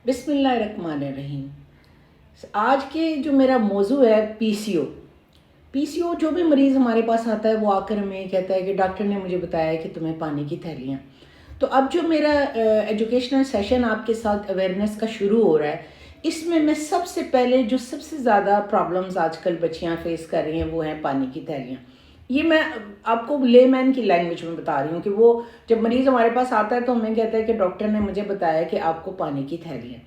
بسم اللہ الرحمن الرحیم۔ آج کے جو میرا موضوع ہے پی سی او جو بھی مریض ہمارے پاس آتا ہے وہ آ کر ہمیں کہتا ہے کہ ڈاکٹر نے مجھے بتایا کہ تمہیں پانی کی تھیلیاں۔ تو اب جو میرا ایجوکیشنل سیشن آپ کے ساتھ اویئرنیس کا شروع ہو رہا ہے، اس میں سب سے پہلے جو سب سے زیادہ پرابلمز آج کل بچیاں فیس کر رہی ہیں وہ ہیں پانی کی تھیلیاں۔ یہ میں آپ کو لے مین کی لینگویج میں بتا رہی ہوں کہ وہ جب مریض ہمارے پاس آتا ہے تو ہمیں کہتا ہے کہ ڈاکٹر نے مجھے بتایا کہ آپ کو پانی کی تھیلیاں۔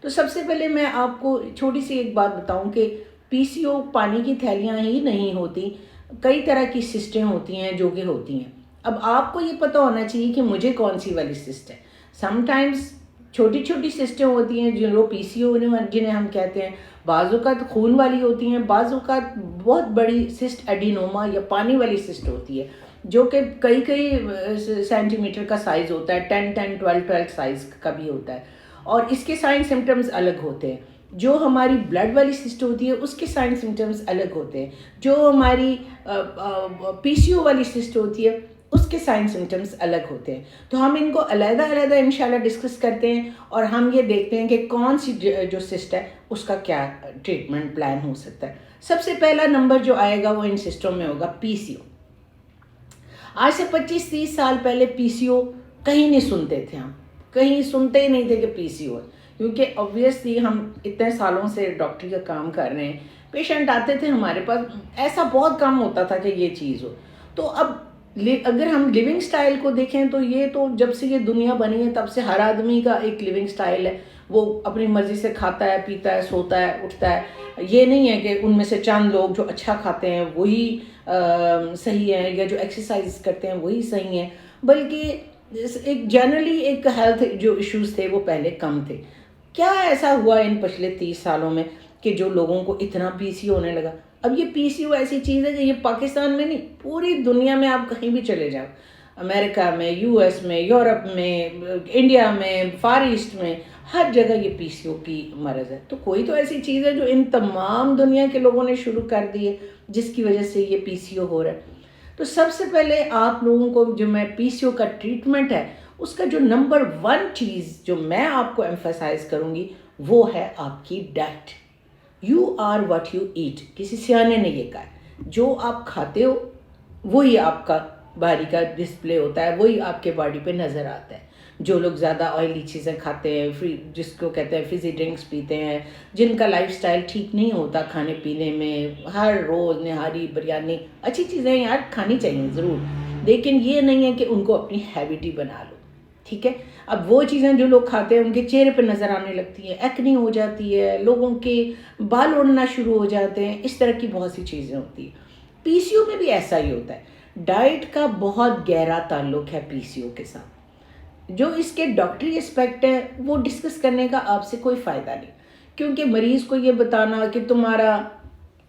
تو سب سے پہلے میں آپ کو چھوٹی سی ایک بات بتاؤں کہ پی سی او پانی کی تھیلیاں ہی نہیں ہوتی، کئی طرح کی سسٹیں ہوتی ہیں جو کہ ہوتی ہیں۔ اب آپ کو یہ پتہ ہونا چاہیے کہ مجھے کون سی والی سسٹ ہے۔ سم ٹائمز چھوٹی چھوٹی سسٹیں ہوتی ہیں جو پی سی او جنہیں ہم کہتے ہیں، بعض اوقات خون والی ہوتی ہیں، بعض اوقات بہت بڑی سسٹ ایڈینوما یا پانی والی سسٹ ہوتی ہے جو کہ کئی سینٹی میٹر کا سائز ہوتا ہے، 10 12 سائز کا بھی ہوتا ہے، اور اس کے سائن سمٹمز الگ ہوتے ہیں۔ جو ہماری بلڈ والی سسٹ ہوتی ہے اس کے سائن سمٹمز الگ ہوتے ہیں۔ جو ہماری پی سی او والی سسٹ ہوتی ہے اس کے سائن سمٹمز الگ ہوتے ہیں۔ تو ہم ان کو علیحدہ علیحدہ انشاءاللہ ڈسکس کرتے ہیں اور ہم یہ دیکھتے ہیں کہ کون سی جو سسٹ ہے اس کا کیا ٹریٹمنٹ پلان ہو سکتا ہے۔ سب سے پہلا نمبر جو آئے گا وہ ان سسٹوں میں ہوگا پی سی او۔ آج سے 25-30 سال پہلے پی سی او کہیں نہیں سنتے تھے، ہم کہیں سنتے ہی نہیں تھے کہ پی سی او ہے، کیونکہ اوبویسلی ہم اتنے سالوں سے ڈاکٹری کا کام کر رہے ہیں، پیشنٹ آتے تھے ہمارے پاس، ایسا بہت کم ہوتا تھا کہ یہ چیز ہو۔ تو اب اگر ہم لیونگ سٹائل کو دیکھیں تو یہ تو جب سے یہ دنیا بنی ہے تب سے ہر آدمی کا ایک لیونگ سٹائل ہے، وہ اپنی مرضی سے کھاتا ہے، پیتا ہے، سوتا ہے، اٹھتا ہے۔ یہ نہیں ہے کہ ان میں سے چند لوگ جو اچھا کھاتے ہیں وہی صحیح ہیں یا جو ایکسرسائز کرتے ہیں وہی صحیح ہیں، بلکہ ایک جنرلی ایک ہیلتھ جو ایشوز تھے وہ پہلے کم تھے۔ کیا ایسا ہوا ان پچھلے 30 سالوں میں کہ جو لوگوں کو اتنا پی سی او ہونے لگا؟ اب یہ پی سی او ایسی چیز ہے کہ یہ پاکستان میں نہیں، پوری دنیا میں آپ کہیں بھی چلے جاؤ، امریکہ میں، یو ایس میں، یورپ میں، انڈیا میں، فار ایسٹ میں، ہر جگہ یہ پی سی او کی مرض ہے۔ تو کوئی تو ایسی چیز ہے جو ان تمام دنیا کے لوگوں نے شروع کر دی ہے جس کی وجہ سے یہ پی سی او ہو رہا ہے۔ تو سب سے پہلے آپ لوگوں کو جو میں پی سی او کا ٹریٹمنٹ ہے اس کا جو نمبر 1 چیز جو میں آپ کو ایمفیسائز کروں گی وہ ہے آپ کی diet. You are what you eat, کسی سیانے نے یہ کہا ہے، جو آپ کھاتے ہو وہی آپ کا باڈی کا ڈسپلے ہوتا ہے، وہی آپ کے باڈی پہ نظر آتا ہے۔ جو لوگ زیادہ آئلی چیزیں کھاتے ہیں، جس کو کہتے ہیں فزی ڈرنکس پیتے ہیں، جن کا لائف سٹائل ٹھیک نہیں ہوتا کھانے پینے میں، ہر روز نہاری بریانی، اچھی چیزیں یار کھانی چاہیے ضرور، لیکن یہ نہیں ہے کہ ان کو اپنی ہیبٹ ہی بنا لو، ٹھیک ہے؟ اب وہ چیزیں جو لوگ کھاتے ہیں ان کے چہرے پہ نظر آنے لگتی ہے، ایکنی ہو جاتی ہے، لوگوں کے بال اڑنا شروع ہو جاتے ہیں، اس طرح کی بہت سی چیزیں ہوتی ہیں۔ پی سی او میں بھی ایسا ہی ہوتا ہے۔ ڈائٹ کا بہت گہرا تعلق ہے پی سی او کے ساتھ۔ جو اس کے ڈاکٹری اسپیکٹ ہے وہ ڈسکس کرنے کا آپ سے کوئی فائدہ نہیں، کیونکہ مریض کو یہ بتانا کہ تمہارا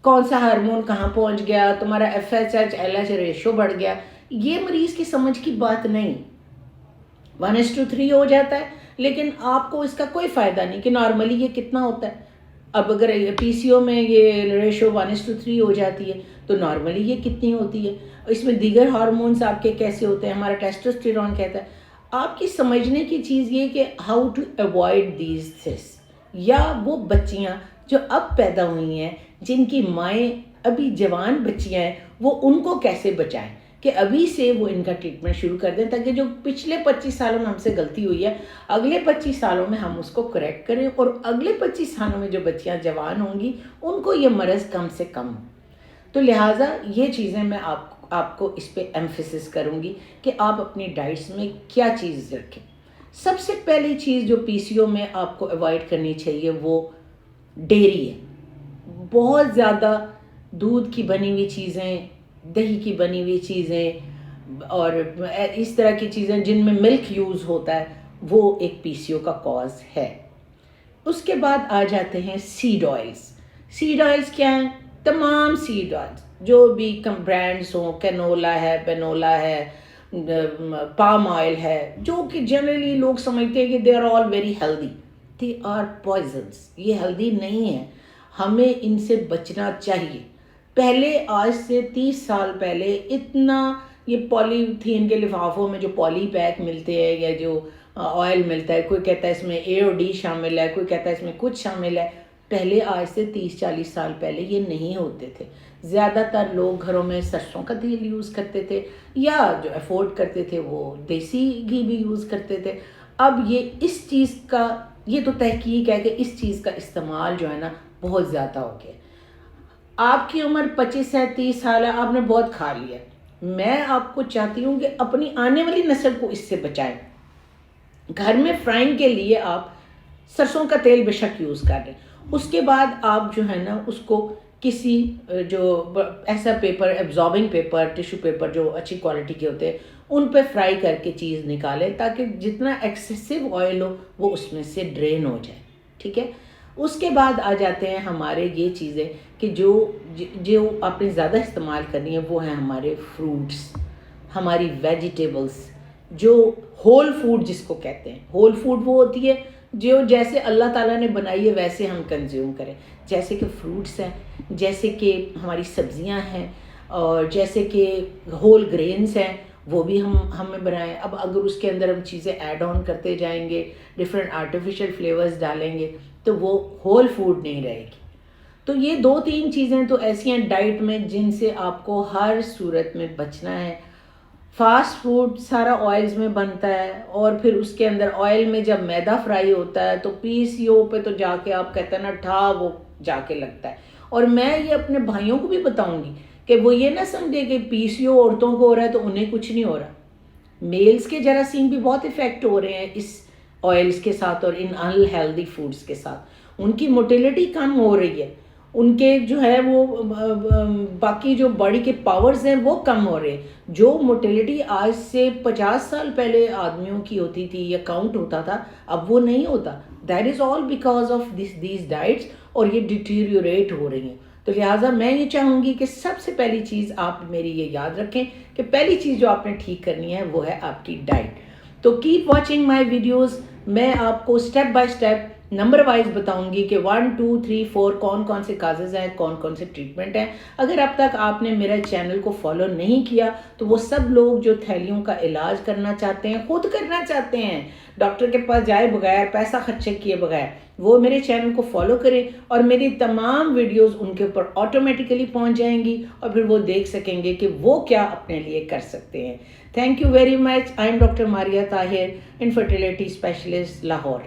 کون سا ہارمون کہاں پہنچ گیا، تمہارا F S H L H ratio بڑھ گیا، یہ مریض کی سمجھ کی بات نہیں۔ 1:3 ہو جاتا ہے لیکن آپ کو اس کا کوئی فائدہ نہیں کہ نارملی یہ کتنا ہوتا ہے۔ اب اگر پی سی او میں یہ ریشو 1:3 ہو جاتی ہے تو نارملی یہ کتنی ہوتی ہے، اس میں دیگر ہارمونز آپ کے کیسے ہوتے ہیں، ہمارا ٹیسٹوسٹیرون کہتا ہے۔ آپ کی سمجھنے کی چیز یہ کہ how to avoid these this, یا وہ بچیاں جو اب پیدا ہوئی ہیں جن کی مائیں ابھی جوان بچیاں ہیں وہ ان کو کیسے بچائیں کہ ابھی سے وہ ان کا ٹریٹمنٹ شروع کر دیں، تاکہ جو پچھلے 25 سالوں میں ہم سے غلطی ہوئی ہے اگلے 25 سالوں میں ہم اس کو کریکٹ کریں، اور اگلے 25 سالوں میں جو بچیاں جوان ہوں گی ان کو یہ مرض کم سے کم ہو۔ تو لہٰذا یہ چیزیں میں آپ کو اس پہ ایمفیسس کروں گی کہ آپ اپنی ڈائٹس میں کیا چیز رکھیں۔ سب سے پہلی چیز جو پی سی او میں آپ کو اوائڈ کرنی چاہیے وہ ڈیری ہے۔ بہت زیادہ دودھ کی بنی ہوئی چیزیں، دہی کی بنی ہوئی چیزیں اور اس طرح کی چیزیں جن میں ملک یوز ہوتا ہے وہ ایک پی سی او کا کاز ہے۔ اس کے بعد آ جاتے ہیں سیڈ آئلس۔ سیڈ آئلس کیا ہیں؟ تمام سیڈ آئلس جو بھی برانڈس ہوں، کینولا ہے، پینولا ہے، پام آئل ہے، جو کہ جنرلی لوگ سمجھتے ہیں کہ they are all very healthy, they are poisons, یہ ہیلدی نہیں ہے، ہمیں ان سے بچنا چاہیے۔ پہلے آج سے 30 سال پہلے اتنا یہ پولی تھین کے لفافوں میں جو پولی پیک ملتے ہیں یا جو آئل ملتا ہے، کوئی کہتا ہے اس میں اے اور ڈی شامل ہے، کوئی کہتا ہے اس میں کچھ شامل ہے. پہلے آج سے 30-40 سال پہلے یہ نہیں ہوتے تھے. زیادہ تر لوگ گھروں میں سرسوں کا تیل یوز کرتے تھے، یا جو افورڈ کرتے تھے وہ دیسی گھی بھی یوز کرتے تھے. اب یہ اس چیز کا، یہ تو تحقیق ہے کہ اس چیز کا استعمال جو ہے نا بہت زیادہ ہو گیا. آپ کی عمر 25 ہے، 30 سال ہے، آپ نے بہت کھا لیا. میں آپ کو چاہتی ہوں کہ اپنی آنے والی نسل کو اس سے بچائیں. گھر میں فرائنگ کے لیے آپ سرسوں کا تیل بے شک یوز کر رہے ہیں، اس کے بعد آپ جو ہے نا اس کو کسی جو ایسا paper, absorbing paper, tissue paper جو اچھی کوالٹی کے ہوتے ہیں ان پہ فرائی کر کے چیز نکالیں، تاکہ جتنا ایکسیسو آئل ہو وہ اس میں سے ڈرین ہو جائے. ٹھیک ہے. اس کے بعد آ جاتے ہیں ہمارے یہ چیزیں کہ جو آپ نے زیادہ استعمال کرنی ہے وہ ہیں ہمارے فروٹس، ہماری ویجیٹیبلس، جو ہول فوڈ جس کو کہتے ہیں. ہول فوڈ وہ ہوتی ہے جو جیسے اللہ تعالیٰ نے بنائی ہے ویسے ہم کنزیوم کریں، جیسے کہ فروٹس ہیں، جیسے کہ ہماری سبزیاں ہیں، اور جیسے کہ ہول گرینز ہیں وہ بھی ہمیں بنائیں. اب اگر اس کے اندر ہم چیزیں ایڈ آن کرتے جائیں گے، ڈفرینٹ آرٹیفیشل فلیورز ڈالیں گے تو وہ ہول فوڈ نہیں رہے گی. تو یہ 2-3 چیزیں تو ایسی ہیں ڈائٹ میں جن سے آپ کو ہر صورت میں بچنا ہے. فاسٹ فوڈ سارا آئلز میں بنتا ہے، اور پھر اس کے اندر آئل میں جب میدا فرائی ہوتا ہے تو PCO پہ تو جا کے آپ کہتے ہیں نا ٹھا وہ جا کے لگتا ہے. اور میں یہ اپنے بھائیوں کو بھی بتاؤں گی کہ وہ یہ نہ سمجھے کہ PCO عورتوں کو ہو رہا ہے تو انہیں کچھ نہیں ہو رہا. میلز کے جراثیم بھی بہت افیکٹ ہو رہے ہیں اس آئلز کے ساتھ اور ان انہیلدی فوڈز کے ساتھ. ان کی موٹیلٹی کم ہو رہی ہے، ان کے جو ہے وہ باقی جو باڈی کے پاورز ہیں وہ کم ہو رہے ہیں. جو موٹیلٹی آج سے 50 سال پہلے آدمیوں کی ہوتی تھی یا کاؤنٹ ہوتا تھا اب وہ نہیں ہوتا. That is all because of these ڈائٹس، اور یہ ڈیٹیریوریٹ ہو رہی ہیں. تو لہٰذا میں یہ چاہوں گی کہ سب سے پہلی چیز آپ میری یہ یاد رکھیں کہ پہلی چیز جو آپ نے ٹھیک کرنی ہے وہ ہے آپ کی ڈائٹ. تو کیپ واچنگ مائی ویڈیوز. میں آپ کو step by step number wise بتاؤں گی کہ 1 2 3 4 کون سے کازز ہیں، کون سے ٹریٹمنٹ ہیں. اگر اب تک آپ نے میرے چینل کو فالو نہیں کیا تو وہ سب لوگ جو تھیلیوں کا علاج کرنا چاہتے ہیں، خود کرنا چاہتے ہیں ڈاکٹر کے پاس جائے بغیر، پیسہ خرچے کیے بغیر، وہ میرے چینل کو فالو کریں اور میری تمام ویڈیوز ان کے اوپر آٹومیٹیکلی پہنچ جائیں گی، اور پھر وہ دیکھ سکیں گے کہ وہ کیا اپنے لیے کر سکتے ہیں. Thank you very much. I am doctor Maria Tahir, infertility specialist, Lahore.